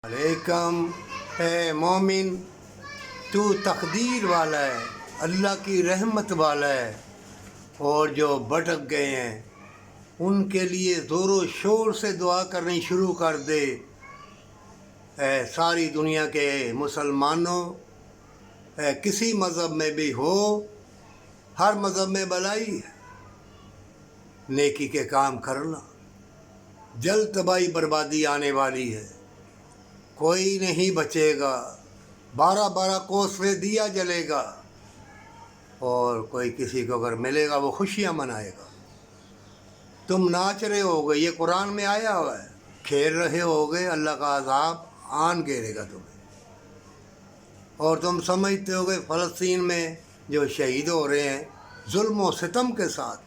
علیکم اے مومن، تو تقدیر والا ہے، اللہ کی رحمت والا ہے، اور جو بھٹک گئے ہیں ان کے لیے زور و شور سے دعا کرنی شروع کر دے۔ اے ساری دنیا کے مسلمانوں، اے کسی مذہب میں بھی ہو، ہر مذہب میں بھلائی ہے، نیکی کے کام کرنا، جلد تباہی بربادی آنے والی ہے، کوئی نہیں بچے گا، 12 کوس سے دیا جلے گا، اور کوئی کسی کو اگر ملے گا وہ خوشیاں منائے گا۔ تم ناچ رہے ہوگے، یہ قرآن میں آیا ہوا ہے، کھیل رہے ہوگے، اللہ کا عذاب آن گھیرے گا تمہیں۔ اور تم سمجھتے ہوگے فلسطین میں جو شہید ہو رہے ہیں ظلم و ستم کے ساتھ،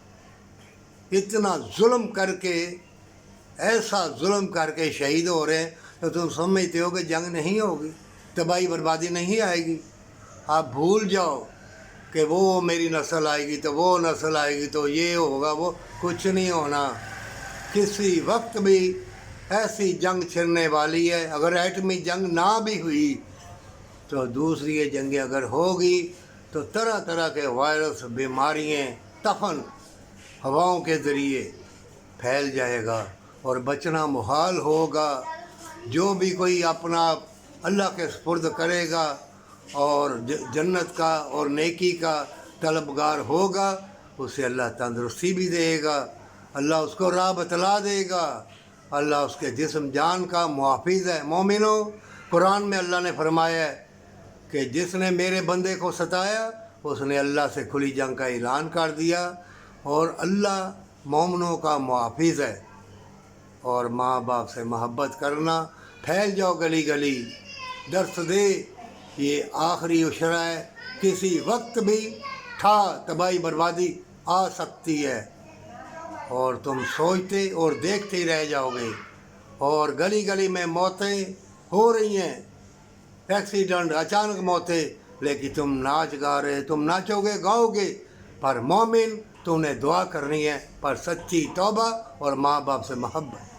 اتنا ظلم کر کے، ایسا ظلم کر کے شہید ہو رہے ہیں، تو تم سمجھتے ہو کہ جنگ نہیں ہوگی، تباہی بربادی نہیں آئے گی۔ آپ بھول جاؤ کہ وہ میری نسل آئے گی تو وہ نسل آئے گی تو یہ ہوگا، وہ کچھ نہیں ہونا۔ کسی وقت بھی ایسی جنگ چھڑنے والی ہے، اگر ایٹمی جنگ نہ بھی ہوئی تو دوسری یہ جنگیں اگر ہوگی تو طرح طرح کے وائرس، بیماریاں، طفن ہواؤں کے ذریعے پھیل جائے گا اور بچنا محال ہوگا۔ جو بھی کوئی اپنا اللہ کے سپرد کرے گا اور جنت کا اور نیکی کا طلبگار ہوگا، اسے اللہ تندرستی بھی دے گا، اللہ اس کو راہ بتلا دے گا، اللہ اس کے جسم جان کا محافظ ہے۔ مومنو، قرآن میں اللہ نے فرمایا ہے کہ جس نے میرے بندے کو ستایا اس نے اللہ سے کھلی جنگ کا اعلان کر دیا، اور اللہ مومنوں کا محافظ ہے۔ اور ماں باپ سے محبت کرنا، پھیل جاؤ گلی گلی، درس دے، یہ آخری عشرہ ہے، کسی وقت بھی تباہی بربادی آ سکتی ہے، اور تم سوچتے اور دیکھتے ہی رہ جاؤ گے۔ اور گلی گلی میں موتیں ہو رہی ہیں، ایکسیڈنٹ، اچانک موتیں، لیکن تم ناچ گا رہے، تم ناچو گے، گاؤ گے، پر مومن تم نے دعا کرنی ہے، پر سچی توبہ اور ماں باپ سے محبت۔